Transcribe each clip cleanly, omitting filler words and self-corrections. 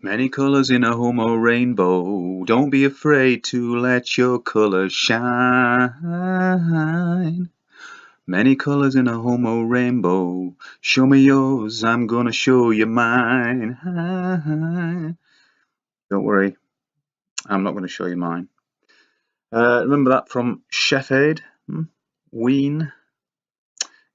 Many colors in a homo rainbow. Don't be afraid to let your colors shine. Many colors in a homo rainbow. Show me yours, I'm gonna show you mine. Don't worry, I'm not gonna show you mine. Remember that from Chef Aid? Ween?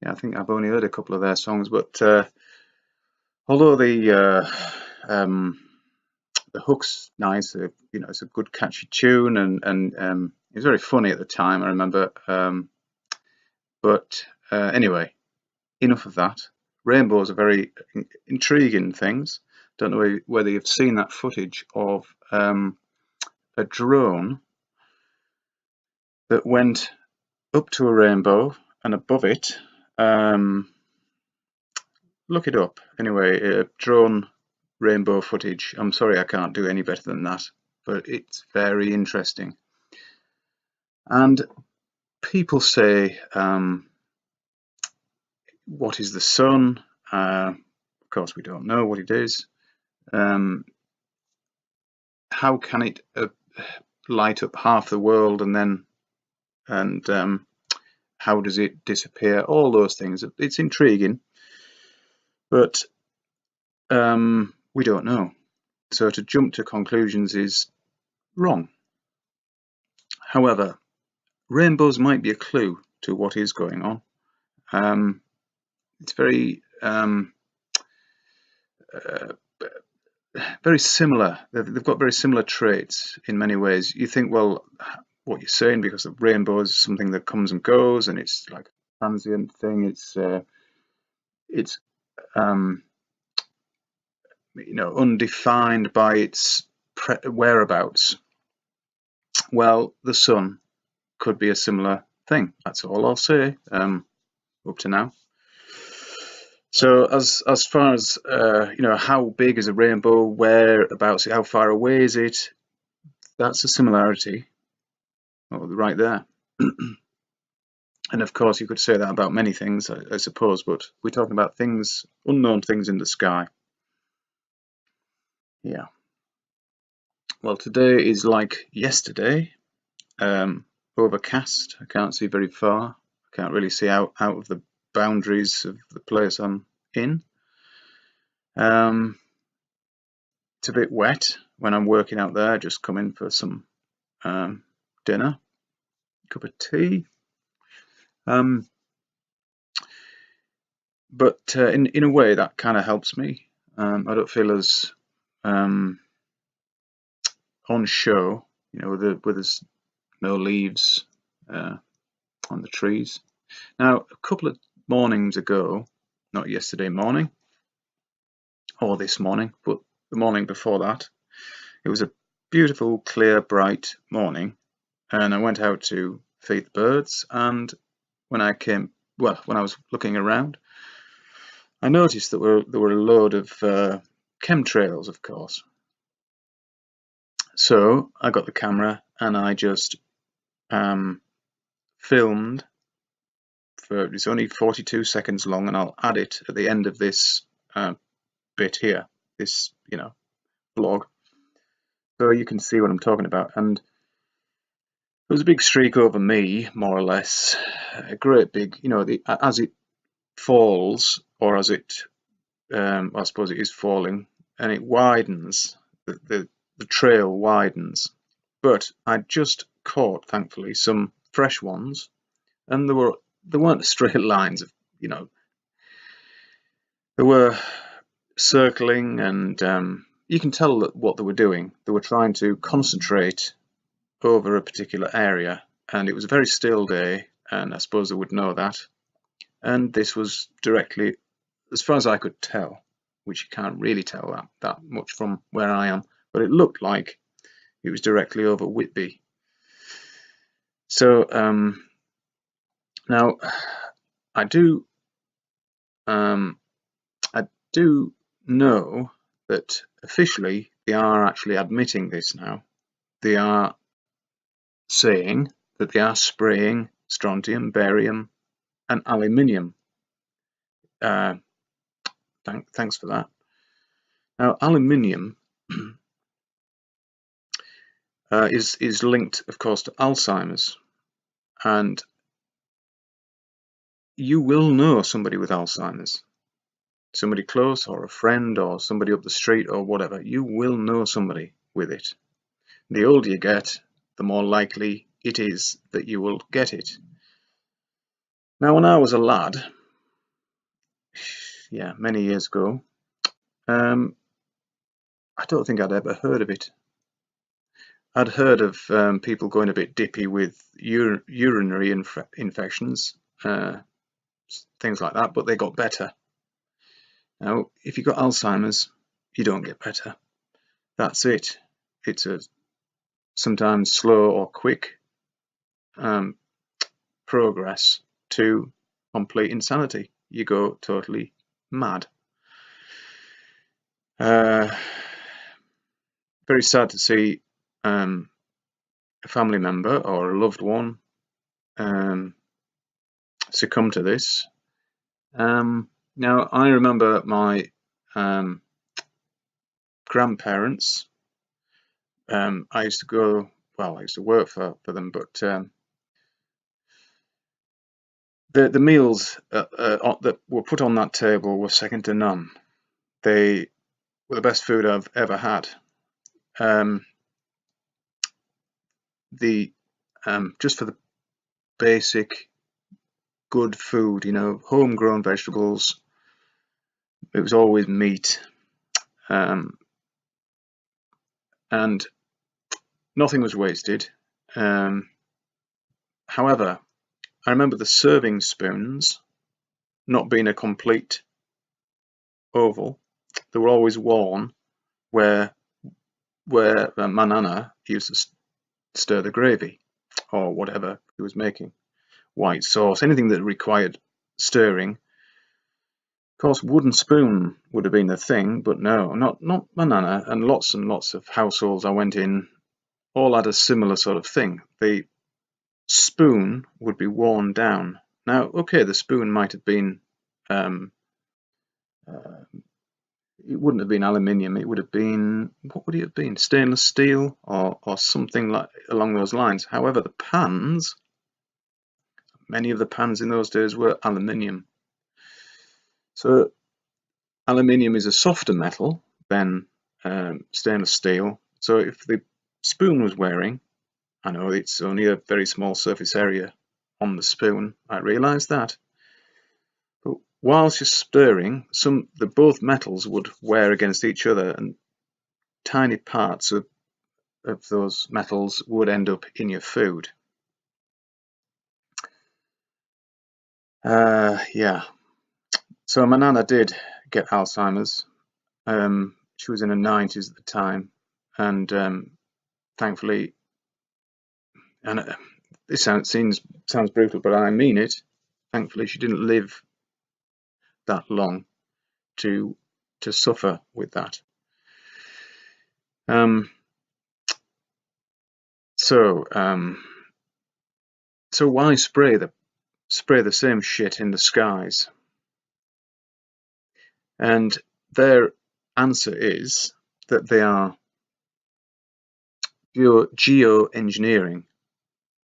Yeah, I think I've only heard a couple of their songs, but although the hook's nice, it's a good catchy tune, and it was very funny at the time, I remember. But anyway, enough of that. Rainbows are very intriguing things. Don't know whether you've seen that footage of a drone that went up to a rainbow and above it. Look it up. Anyway, drone rainbow footage. I'm sorry I can't do any better than that, but it's very interesting. And people say, what is the sun? Of course, we don't know what it is. How can it light up half the world and how does it disappear? All those things. It's intriguing, but we don't know. So to jump to conclusions is wrong. However, rainbows might be a clue to what is going on. It's very very similar. They've got very similar traits in many ways. You think, well, what you're saying, because the rainbow is something that comes and goes, and it's like a transient thing. It's undefined by its whereabouts. Well, the sun could be a similar thing. That's all I'll say up to now. So as far as how big is a rainbow, whereabouts, how far away is it? That's a similarity right there. And of course, you could say that about many things, I suppose, but we're talking about things, unknown things in the sky. Yeah. Well, today is like yesterday. Overcast. I can't see very far. I can't really see out of the boundaries of the place I'm in. It's a bit wet when I'm working out there. Just come in for some dinner, cup of tea. But in a way that kind of helps me. I don't feel as on show, with there's no leaves on the trees. Now, a couple of mornings ago, not yesterday morning or this morning, but the morning before that, it was a beautiful, clear, bright morning, and I went out to feed the birds. And when I was looking around, I noticed that there were a load of chemtrails, of course. So I got the camera and I just filmed. It's only 42 seconds long, and I'll add it at the end of this bit here, this blog, so you can see what I'm talking about. And there was a big streak over me, more or less, a great big, as it falls, or as it, I suppose it is falling, and it widens, the trail widens. But I just caught, thankfully, some fresh ones, and there weren't straight lines of, they were circling, and you can tell that what they were doing. They were trying to concentrate over a particular area, and it was a very still day, and I suppose they would know that. And this was directly, as far as I could tell, which you can't really tell that much from where I am, but it looked like it was directly over Whitby. So now I do know that officially they are actually admitting this now. They are saying that they are spraying strontium, barium, and aluminium. Thanks for that. Now, aluminium is linked, of course, to Alzheimer's, and you will know somebody with Alzheimer's, somebody close or a friend or somebody up the street or whatever. You will know somebody with it. The older you get, the more likely it is that you will get it. Now, when I was a lad, yeah, many years ago, I don't think I'd ever heard of it. I'd heard of people going a bit dippy with urinary infections, things like that, but they got better. Now, if you've got Alzheimer's, you don't get better. That's it. It's a sometimes slow or quick progress to complete insanity. You go totally mad. Very sad to see a family member or a loved one succumb to this. Now, I remember my grandparents. I used to work for them, but the meals that were put on that table were second to none. They were the best food I've ever had. Just for the basic good food, homegrown vegetables. It was always meat, and nothing was wasted. However, I remember the serving spoons not being a complete oval. They were always worn where my nana used to stir the gravy or whatever he was making, white sauce, anything that required stirring. Of course, wooden spoon would have been the thing, but no, not my nana, and lots of households I went in all had a similar sort of thing. The spoon would be worn down. Now, okay, the spoon might have been it wouldn't have been aluminium. It would have been, what would it have been? Stainless steel or something like along those lines. However, the pans, many of the pans in those days were aluminium. So aluminium is a softer metal than stainless steel. So if the spoon was wearing, I know it's only a very small surface area on the spoon, I realise that. But whilst you're stirring, both metals would wear against each other, and tiny parts of those metals would end up in your food. Yeah. So my nana did get Alzheimer's. She was in her 90s at the time, and thankfully, and this sounds brutal, but I mean it. Thankfully, she didn't live that long to suffer with that. So why spray the same shit in the skies? And their answer is that they are geoengineering,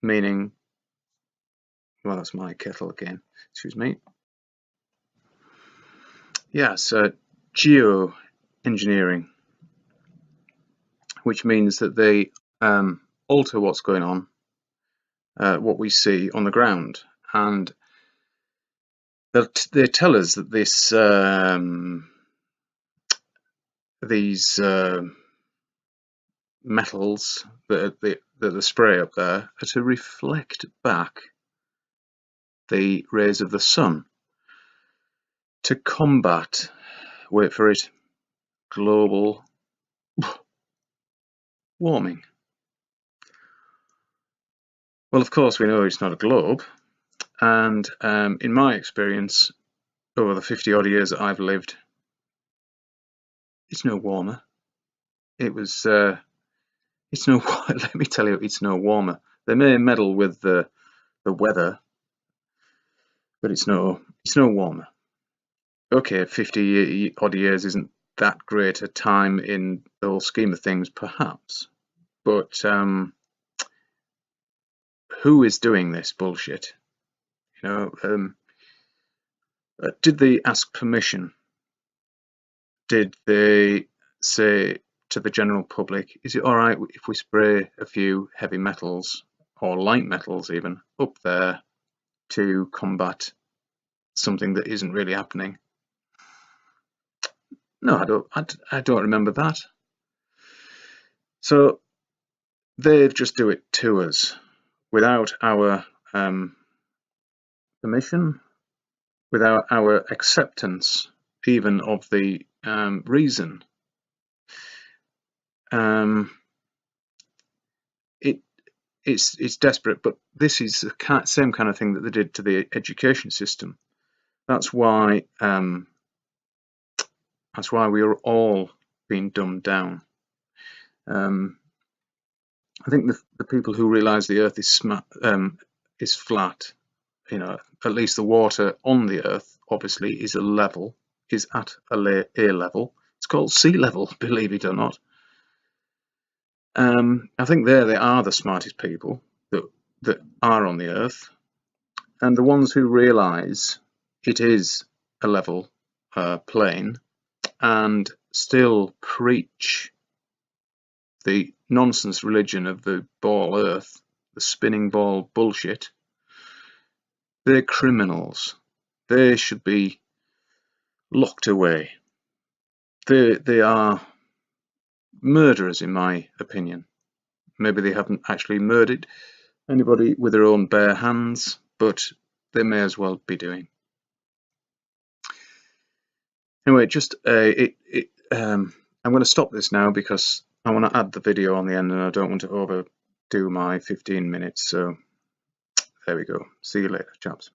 meaning, well, that's my kettle again, excuse me. Yes, geoengineering, which means that they alter what's going on, what we see on the ground, and they tell us that these metals that the spray up there are to reflect back the rays of the sun to combat, wait for it, global warming. Well, of course, we know it's not a globe, and in my experience, over the 50-odd years that I've lived, it's no warmer. It's no. Let me tell you, it's no warmer. They may meddle with the weather, but it's no warmer. Okay, 50-odd years isn't that great a time in the whole scheme of things, perhaps, but who is doing this bullshit? You know, did they ask permission? Did they say to the general public, is it all right if we spray a few heavy metals or light metals even up there to combat something that isn't really happening? No, I don't remember that. So they just do it to us without our permission, without our acceptance even of the reason. It's desperate, but this is the same kind of thing that they did to the education system. That's why we are all being dumbed down. I think the people who realise the Earth is flat, you know, at least the water on the Earth obviously is at a level. It's called sea level, believe it or not. I think they are the smartest people that are on the Earth, and the ones who realise it is a level plane and still preach the nonsense religion of the ball Earth, the spinning ball bullshit. They're criminals. They should be locked away. They are murderers, in my opinion. Maybe they haven't actually murdered anybody with their own bare hands, but they may as well be doing. Anyway, I'm going to stop this now because I want to add the video on the end and I don't want to overdo my 15 minutes. So there we go. See you later, chaps.